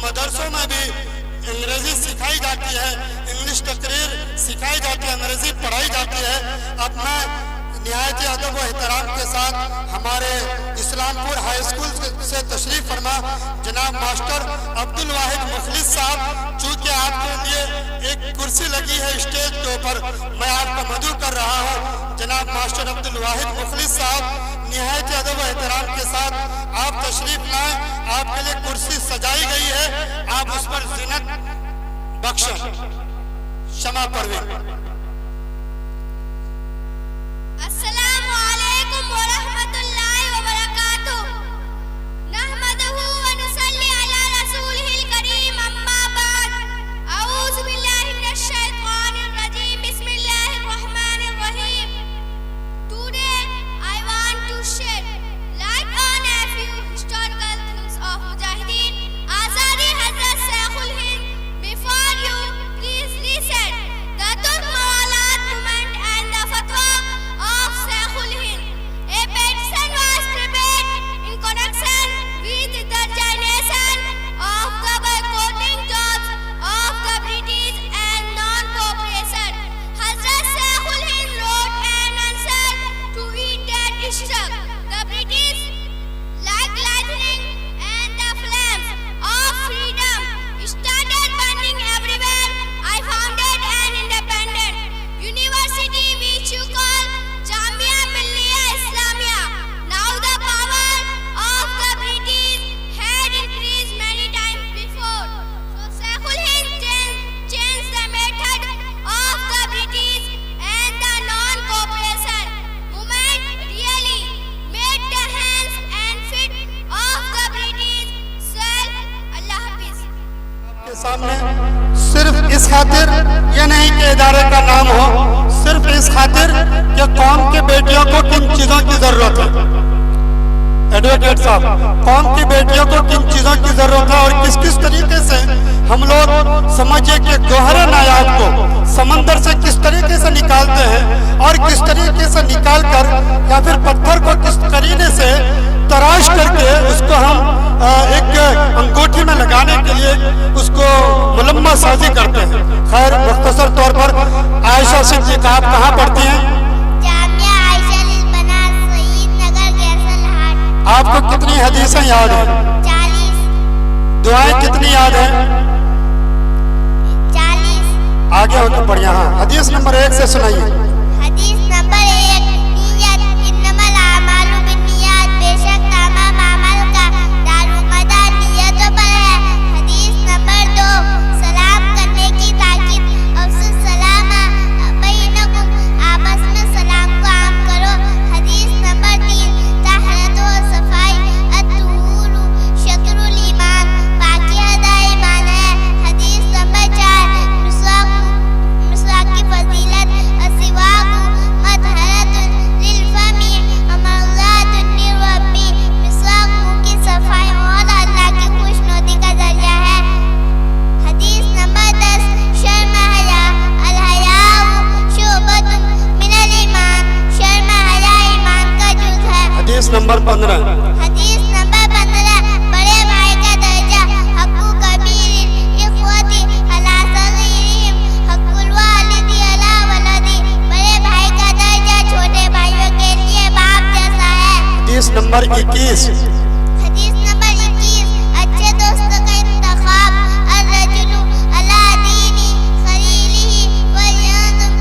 मदरसों में भी अंग्रेजी सिखाई जाती है, इंग्लिश तकरीर सिखाई जाती है, अंग्रेजी पढ़ाई जाती है। अपना निहायत अदब व एहतराम के साथ हमारे इस्लामपुर हाई स्कूल से तशरीफ फरमा जनाब मास्टर अब्दुल वाहिद मुखलिस साहब। चूँकि आपके लिए एक कुर्सी लगी है स्टेज के ऊपर, मैं आपका मदू कर रहा हूँ। जनाब मास्टर अब्दुल वाहिद मुखलिस साहब निहायत अदब व एहतराम के साथ आप तशरीफ लाएं। आपके लिए कुर्सी सजाई गई है, आप उस पर ज़िनत बख्शें। शमा परवीन। अस्सलामु अलैकुम व रहमतुल्लाहि व बरकातुहू। नहमदुहु व नुसल्ली अला रसूलिहिल करीम, अम्मा बाद। औज़ु बिल्लाहि मिनश शैतानिर रजीम, बिस्मिल्लाहिर रहमानिर रहीम। Today I want to shed light on a few historical things of Mujahideen Azadi Hazrat Sheikhul Hind. Before you, please listen the Turk Mawalat movement and the fatwa of Sheikhul Hind. A petition was prepared in connection with the termination of the boycotting jobs of the British and non-cooperation. Hazrat Sheikhul Hind wrote an answer to it that struck the British like lightning, and the flames of freedom started burning everywhere. I founded an independent university which you call Jamia Millia Islamia. Now the power of the British had increased many times before. So Sheikhul Hind changed the method of the British and the non-cooperation movement really made the hands and feet of the British swell. Allah Hafiz. के सामने सिर्फ इस खातिर ये नहीं कि इदारे का नाम हो, सिर्फ इस खातिर कि कौम के बेटियों को किन चीज़ों की ज़रूरत है। एडवोकेट साहब, कौम की बेटियों को किन चीज़ों की ज़रूरत है और किस किस तरीके से हम लोग समझिए कि गौहरे नायाब को समंदर से किस तरीके से निकालते हैं और किस तरीके से निकाल कर या फिर पत्थर को किस करीने से तराश करके उसको हम एक अंगूठी में लगाने के लिए उसको मुलम्मा साजी करते हैं। खैर, मुख्तसर तौर पर आयशा सिंह जी का आप कहाँ पढ़ती हैं? जामिया आयशा लिल बनात, सईद नगर, गैसल हाट। आपको कितनी हदीसें याद हैं? 40। दुआएं कितनी याद हैं? 40। आगे होकर पढ़िए। हाँ, हदीस नंबर 1 से सुनाइए। हदीस नंबर 1, नियत इन्नमल आमालु बिन्नियात, बेशक तमाम अमल का दारोमदार नियतों पर है। हदीस नंबर 2, सलाम करने की ताकीद, अफसुस सलामा बैनकुम, आपस में सलाम को आम करो। हदीस नंबर 3, तहरत व सफाई, अत्तुहूरु शत्रुल ईमान, पाकी अदा ईमान है। हदीस नंबर 4, मिसवाक की फजीलत, अस्सिवाकु मतहरतुन लिलफमी व मर्ज़ातुन लिर्रब्बी, मिसवाक मुंह की सफाई और अल्लाह की खुशनुदी का जरिया है। हदीस नंबर 10, शर्म हया, अल हयाउ शुअबतुन मिनल ईमान, शर्म हया ईमान का जुज़ है। हदीस नंबर 15। हदीस नंबर 15, बड़े भाई का दर्जा, हक्कु कबीर इख्वती अला सगीरिहिम, हक्कुल वालिदी अला वलदी, बड़े भाई का दर्जा छोटे भाइयों के लिए बाप जैसा है। हदीस नंबर 21। हदीस नंबर 21, अच्छे दोस्त का इंतखाब, अर्रजुलु अला दीनी खलीलिही वलियंजुर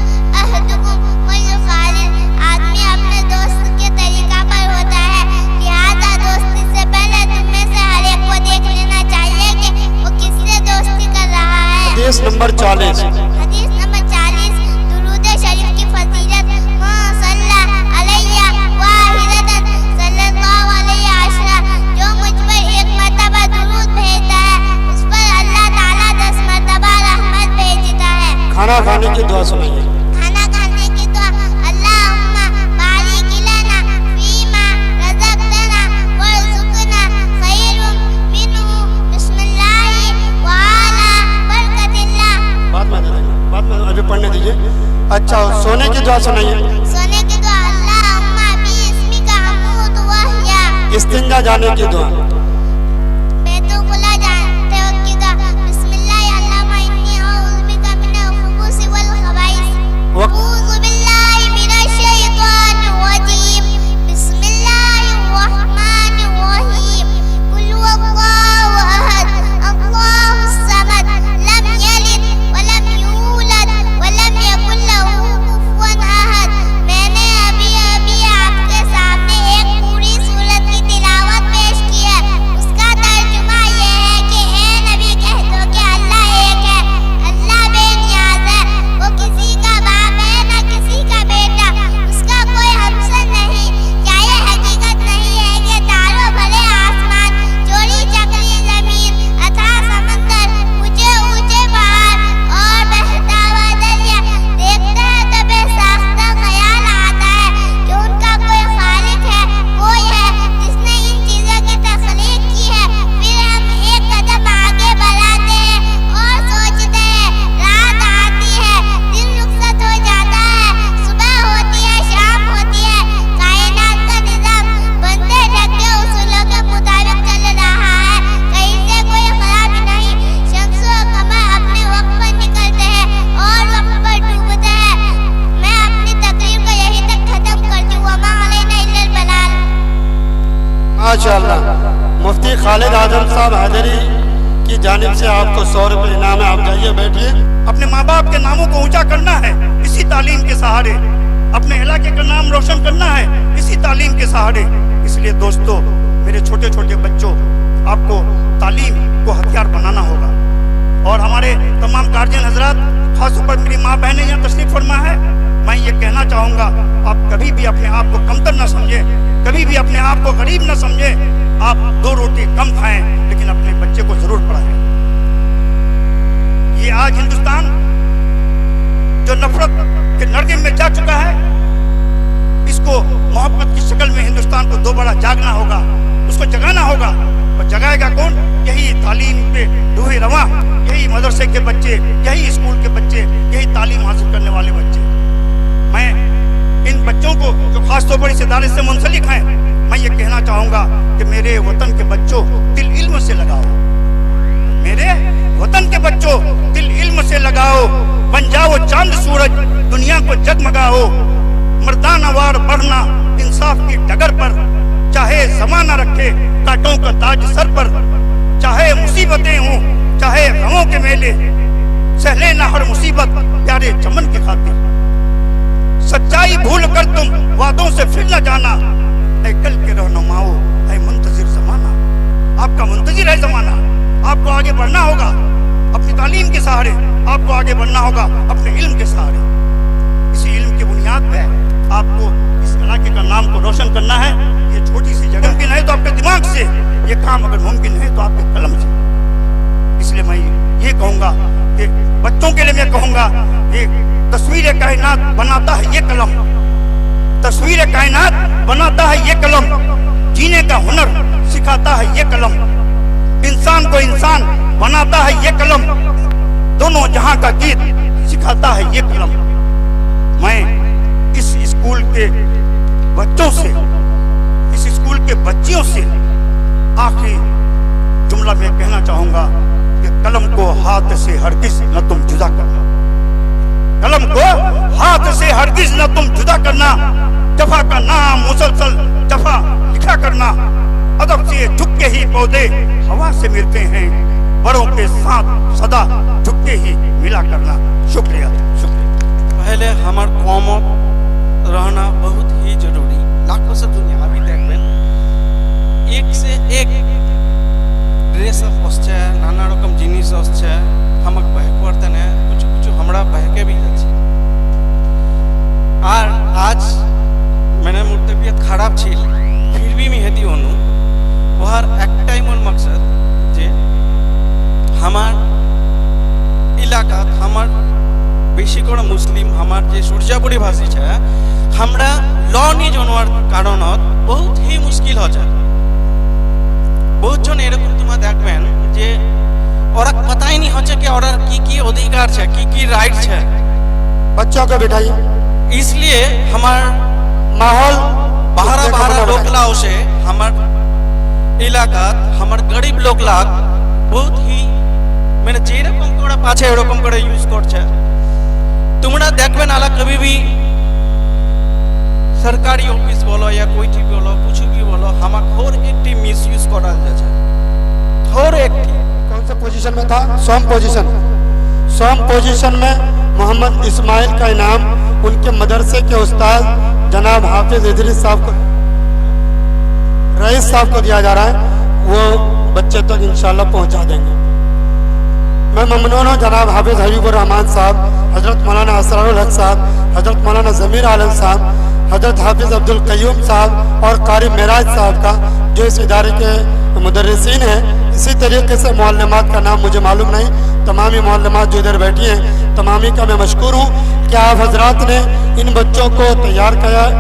अहदुकुम वयुखालिल, आदमी अपने दोस्त के तरीका पर होता है, लिहाजा दोस्ती से पहले तुम में से हर एक को देख लेना चाहिए कि वो किससे दोस्ती कर रहा है। हदीस नंबर 40। हदीस नंबर 40, दुरूद शरीफ की फजीलत, मा सल्ला अलैया वाहिदतन सल्लल्लाहु अलैहि अशरा, जो मुझ पर एक मर्तबा दुरूद भेजता है उस पर अल्लाह ताला 10 मर्तबा रहमत भेजता है। खाना खाने की दुआ सुनाइए। खाना खाने की दुआ, अल्लाहुम्मा बारिक लना फीमा रज़क़तना वरज़ुक़ना खैरुम मिन्हु, बिस्मिल्लाहि व अला बरकतिल्लाह। बाद में अभी पढ़ने दीजिए। अच्छा, सोने की दुआ सुनाइए। सोने की दुआ, अल्लाहुम्मा बिइस्मिका अमूतु व अहया। इस्तिंजा जाने की दुआ। बैतुल्ला जाते वक्त की साहब हैदरी की जानिब से आपको 100 रुपये इनाम है। आप जाइए बैठिए। अपने माँ बाप के नामों को ऊंचा करना है इसी तालीम के सहारे, अपने इलाके का नाम रोशन करना है इसी तालीम के सहारे। इसलिए दोस्तों, मेरे छोटे छोटे बच्चों, आपको तालीम को हथियार बनाना होगा। और हमारे तमाम गार्जियन हजरात, खासतौर पर मेरी माँ बहनें यहाँ तशरीफ फरमा है, मैं ये कहना चाहूँगा, आप कभी भी अपने आप को कमतर न समझें, कभी भी अपने आप को गरीब न समझें। आप 2 रोटी कम खाएं, लेकिन अपने बच्चे को जरूर पढ़ाएं। ये आज हिंदुस्तान जो नफरत के नरके में जा चुका है, इसको मोहब्बत की शक्ल में हिंदुस्तान को दोबारा जागना होगा, उसको जगाना होगा। और जगाएगा कौन? यही तालीम पे डूबे रवा, यही मदरसे के बच्चे, यही स्कूल के बच्चे, यही तालीम हासिल करने वाले बच्चे। मैं इन बच्चों को जो खास तौर पर इस इदारे से मुंसलिक हैं, मैं ये कहना चाहूँगा कि मेरे वतन के बच्चों, दिल इल्म से लगाओ। मेरे वतन के बच्चों, दिल इल्म से लगाओ। बन जाओ चांद सूरज, दुनिया को जगमगाओ। मर्दाना वार बढ़ना इंसाफ की डगर पर, चाहे ज़माना रखे कांटों का ताज सर पर। चाहे मुसीबतें हों, चाहे गमों के मेले, सहले ना हर मुसीबत प्यारे चमन के खातिर। सच्चाई भूल कर तुम वादों से फिर न जाना, ऐ कल के रहनुमाओ, ऐ मुंतजिर ज़माना। आपका मुंतजिर है ज़माना। आपको आगे बढ़ना होगा अपनी तालीम के सहारे, आपको आगे बढ़ना होगा अपने इल्म के सहारे। इसी इल्म की बुनियाद पे आपको इस इलाके का नाम को रोशन करना है। ये छोटी सी जगह मुमकिन है तो आपके दिमाग से, ये काम अगर मुमकिन है तो आपके कलम से। इसलिए मैं ये कहूँगा कि बच्चों के लिए मैं कहूँगा, ये तस्वीर कायनात बनाता है ये कलम, तस्वीर कायनात बनाता है ये कलम। जीने का हुनर सिखाता है ये कलम, इंसान को इंसान बनाता है ये कलम। दोनों जहां का गीत सिखाता है ये कलम। मैं इस स्कूल के बच्चों से, इस स्कूल के बच्चियों से आखिरी जुमला मैं कहना चाहूंगा कि कलम को हाथ से हरगिज न तुम जुदा करना। कलम को हाथ से हरगिज न तुम जुदा करना। जफा का नाम मुसलसल जफा लिखा करना। अदब से झुक के ही पौधे हवा से मिलते हैं, बड़ों के साथ सदा झुक के ही मिला करना। शुक्रिया, शुक्रिया। पहले हमार कौमत रहना बहुत ही जरूरी। लाखों से दुनिया अभी देखबेन एक से एक ड्रेस আসছে, নানা রকম জিনিস আসছে, আমাক বহক করতে না কিছু কিছু আমরা বহকে भी যাচ্ছি। আর আজ मैंने मोर तबीयत खराब ছিল, फिर भी मैं हेती हूँ ওহার একটাই মূল মকসদ যে আমার এলাকা, আমার বেশি করে মুসলিম, আমার যে সূর্যাপুরি ভাষী আছে, আমরা ল নিয়ে জানার কারণত বহুত ही মুশকিল হয়ে যায়। बहुत জন এরকম তোমরা দেখবেন যে ওরা पता ही नहीं হচ্ছে कि ওরা কি অধিকার আছে, কি রাইট আছে। बच्चों को बिठाइए। इसलिए हमार माहौल बाहरा लोकलाओं से हमार इलाका, हमार गरीब लोग लाग बहुत ही मैंने जे रकम করে পাছে এরকম করে ইউজ করছে। তোমরা দেখবে না कभी भी सरकारी ऑफिस बोलो या कोई भी बोलो, कुछ भी बोलो, हमार हर एक टी मिस यूज करा जाए। हर एक टी कौन सा पोजीशन में था? सोम पोजीशन। सोम पोजीशन में मोहम्मद इस्माइल का इनाम उनके मदरसे के उस्ताद जनाब हाफिज इदरीस साहब को, रईस साहब को दिया जा रहा है। वो बच्चे तक इंशाल्लाह पहुंचा देंगे। मैं ममनून हूँ जनाब हाफिज हबीबुर रहमान साहब, हजरत मौलाना असरारुल हक साहब, हजरत मौलाना ज़मीर आलम साहब, हजरत हाफिज अब्दुल कयूम साहब और कारी मेराज साहब का, जो इस इदारे के मुदर्रिसीन हैं। इसी तरीके से मुअल्लिमात का नाम मुझे मालूम नहीं, तमामी मुअल्लिमात जो इधर बैठी हैं, तमामी का मैं मशकूर हूँ कि आप हजरात ने इन बच्चों को तैयार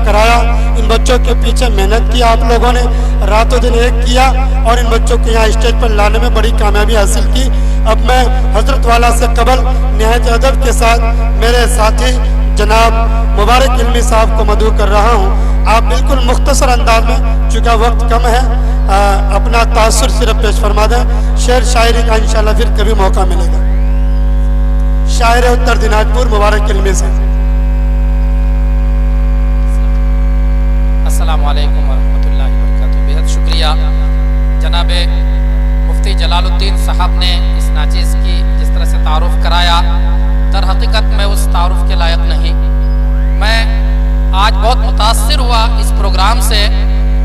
कराया, इन बच्चों के पीछे मेहनत की आप लोगों ने, रातों दिन एक किया और इन बच्चों को यहाँ स्टेज पर लाने में बड़ी कामयाबी हासिल की। अब मैं हजरत वाला से कबल निहायत अदब के साथ मेरे साथी जनाब मुबारक इल्मी साहब को मदऊ कर रहा हूँ। आप बिल्कुल मुख्तसर अंदाज में, चूँकि वक्त कम है, अपना तासुर सिर्फ पेश फरमा दें। शेर शायरी का इंशाल्लाह फिर कभी मौका मिलेगा। शायर उत्तर दिनाजपुर मुबारक इल्मी साहब। अस्सलामु अलैकुम वरहमतुल्लाहि वबरकातुहू। बेहद शुक्रिया जनाब मुफ्ती जलालुद्दीन साहब ने इस नाचीज़ की जिस तरह से तारुफ कराया, दर हकीकत मैं उस तारुफ के लायक नहीं। मैं आज बहुत मुतासिर हुआ इस प्रोग्राम से।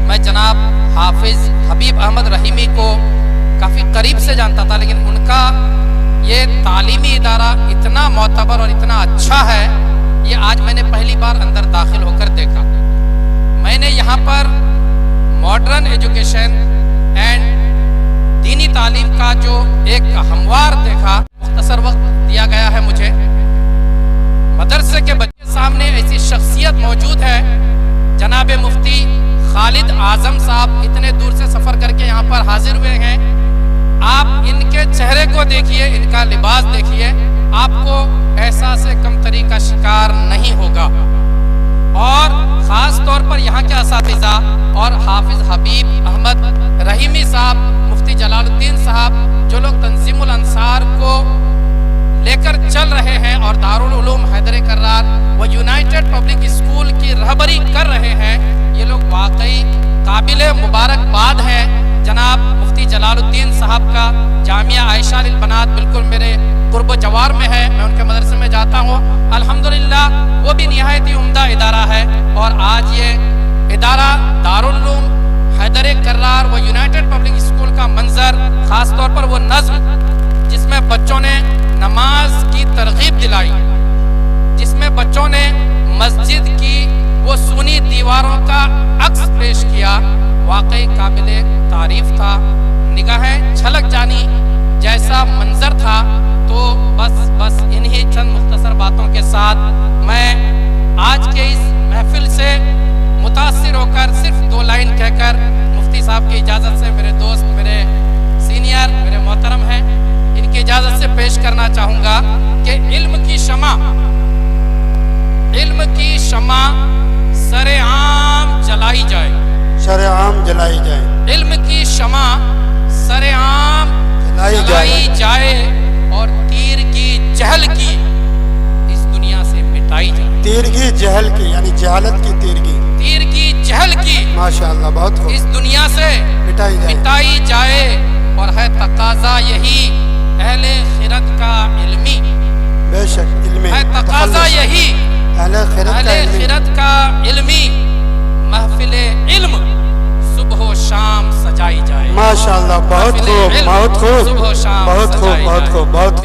मैं जनाब हाफिज़ हबीब अहमद रहीमी को काफ़ी करीब से जानता था, लेकिन उनका ये तालीमी इदारा इतना मोतबर और इतना अच्छा है, ये आज मैंने पहली बार अंदर दाखिल होकर देखा। मैंने यहाँ पर मॉडर्न एजुकेशन एंड दीनी तालीम का जो एक हमवार देखा। मुख्तसर वक्त दिया गया है मुझे। मदरसे के बच्चे सामने ऐसी शख्सियत मौजूद है, जनाब मुफ्ती खालिद आजम साहब इतने दूर से सफ़र करके यहाँ पर हाजिर हुए हैं। आप इनके चेहरे को देखिए, इनका लिबास देखिए, आपको एहसास कमतरी का शिकार नहीं होगा। और ख़ास तौर पर यहाँ के असातिज़ा और हाफिज़ हबीब अहमद रहीमी साहब, मुफ्ती जलालुद्दीन साहब, जो लोग तंजीमुल अंसार को लेकर चल रहे हैं और दारुल उलूम हैदर कर्रार व यूनाइटेड पब्लिक स्कूल की रहबरी कर रहे हैं, ये लोग वाकई काबिल मुबारकबाद हैं। जनाब मुफ्ती जलालुद्दीन साहब का जामिया आयशा लिल बनात बिल्कुल मेरे कुर्ब जवार में है। मैं उनके मदरसे में जाता हूँ। अल्हम्दुलिल्लाह वो भी निहायत ही उम्दा इदारा है। और आज ये इदारा दारुल उलूम हैदर कर्रार व यूनाइटेड पब्लिक स्कूल का मंजर, ख़ास तौर पर वो नज़्म जिसमें बच्चों ने नमाज की तरगीब दिलाई, जिसमें बच्चों ने मस्जिद की वो सूनी दीवारों का अक्स पेश किया, वाकई काबिले तारीफ था। निगाहें छलक जानी जैसा मंजर था। तो बस इन्हीं चंद मुख्तसर बातों के साथ मैं आज के इस महफिल से मुतासिर होकर सिर्फ 2 लाइन कहकर मुफ्ती साहब की इजाज़त से, मेरे दोस्त, मेरे सीनियर, मेरे मोहतरम हैं, इनकी इजाज़त से पेश करना चाहूँगा कि इल्म की शमा सरेआम जलाई जाए, शरेआम जलाई जाए, इल्म की शमा सरेआम जलाई जाए और तीर की जहल की इस दुनिया से मिटाई जाए। तीर की जहल की यानी जहालत की तीर की जहल की माशाअल्लाह बहुत खूब इस दुनिया से मिटाई जाए। और है तकाजा यही अहले खिरत का इल्मी, बेशक इल्मी है तकाजा यही अहले खिरत का इल्मी, महफिले इल्म सुबह शाम सजाई जाए। माशाअल्लाह बहुत खूब, बहुत खूब, सुबह शाम बहुत खूब, बहुत खूब, बहुत